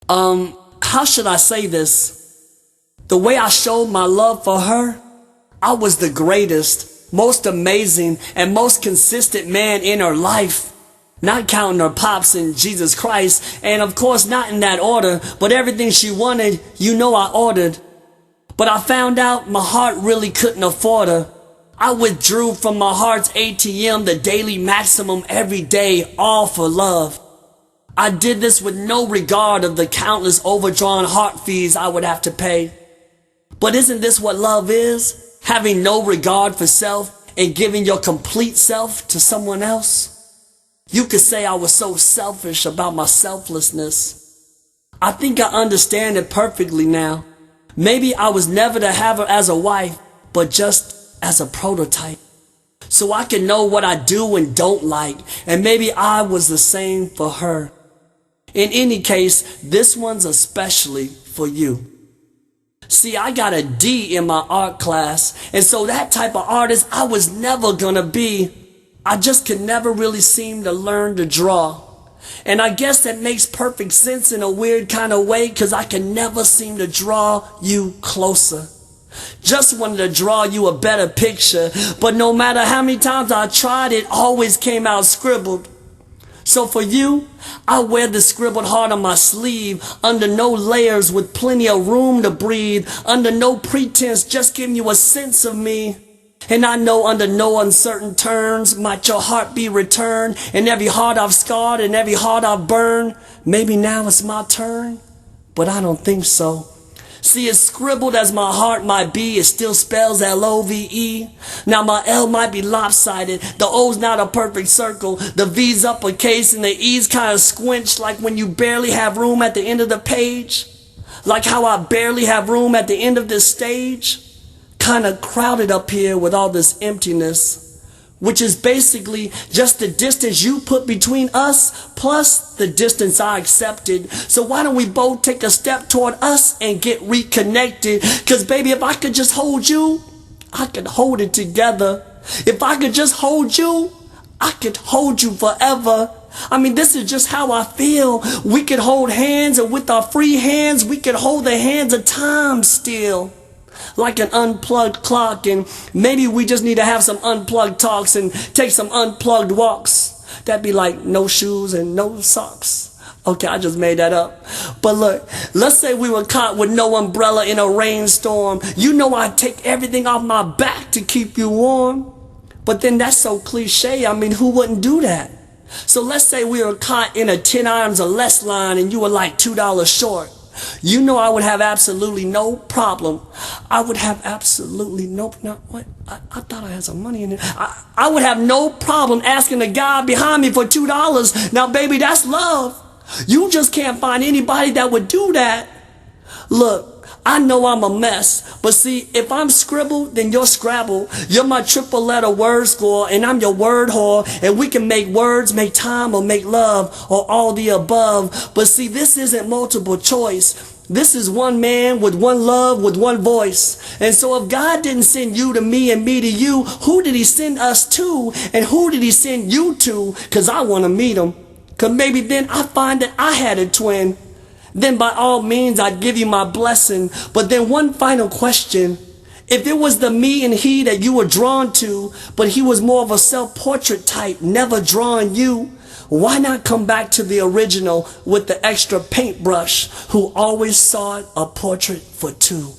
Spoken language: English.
How should I say this? The way I showed my love for her, I was the greatest, most amazing, and most consistent man in her life. Not counting her pops and Jesus Christ, and of course not in that order, but everything she wanted, you know I ordered. But I found out my heart really couldn't afford her. I withdrew from my heart's ATM the daily maximum every day, all for love. I did this with no regard of the countless overdrawn heart fees I would have to pay. But isn't this what love is? Having no regard for self and giving your complete self to someone else? You could say I was so selfish about my selflessness. I think I understand it perfectly now. Maybe I was never to have her as a wife, but just as a prototype. So I can know what I do and don't like, and maybe I was the same for her. In any case, this one's especially for you. See, I got a D in my art class, and so that type of artist I was never gonna be. I just could never really seem to learn to draw. And I guess that makes perfect sense in a weird kind of way, cause I can never seem to draw you closer. Just wanted to draw you a better picture, but no matter how many times I tried, it always came out scribbled. So for you, I wear the scribbled heart on my sleeve, under no layers, with plenty of room to breathe, under no pretense, just giving you a sense of me. And I know under no uncertain terms might your heart be returned, and every heart I've scarred and every heart I've burned. Maybe now it's my turn, but I don't think so. See, as scribbled as my heart might be, it still spells L-O-V-E. Now my L might be lopsided, the O's not a perfect circle, the V's uppercase and the E's kind of squinched, like when you barely have room at the end of the page. Like how I barely have room at the end of this stage. Kind of crowded up here with all this emptiness, which is basically just the distance you put between us plus the distance I accepted. So why don't we both take a step toward us and get reconnected? Cause baby, if I could just hold you, I could hold it together. If I could just hold you, I could hold you forever. I mean, this is just how I feel. We could hold hands, and with our free hands, we could hold the hands of time still. Like an unplugged clock, and maybe we just need to have some unplugged talks and take some unplugged walks. That'd be like no shoes and no socks. Okay, I just made that up. But look, let's say we were caught with no umbrella in a rainstorm. You know I'd take everything off my back to keep you warm. But then that's so cliche. I mean, who wouldn't do that? So let's say we were caught in a 10 irons or less line and you were like $2 short. You know I would have absolutely no problem. I would have absolutely what? I thought I had some money in it. I would have no problem asking the guy behind me for $2. Now baby, that's love. You just can't find anybody that would do that. Look, I know I'm a mess, but see, if I'm scribbled, then you're Scrabble. You're my triple letter word score, and I'm your word whore, and we can make words, make time, or make love, or all the above. But see, this isn't multiple choice. This is one man with one love, with one voice. And so if God didn't send you to me and me to you, who did he send us to? And who did he send you to? Cause I want to meet him. Cause maybe then I find that I had a twin. Then by all means, I'd give you my blessing. But then one final question. If it was the me and he that you were drawn to, but he was more of a self-portrait type, never drawing you, why not come back to the original with the extra paintbrush who always saw it a portrait for two?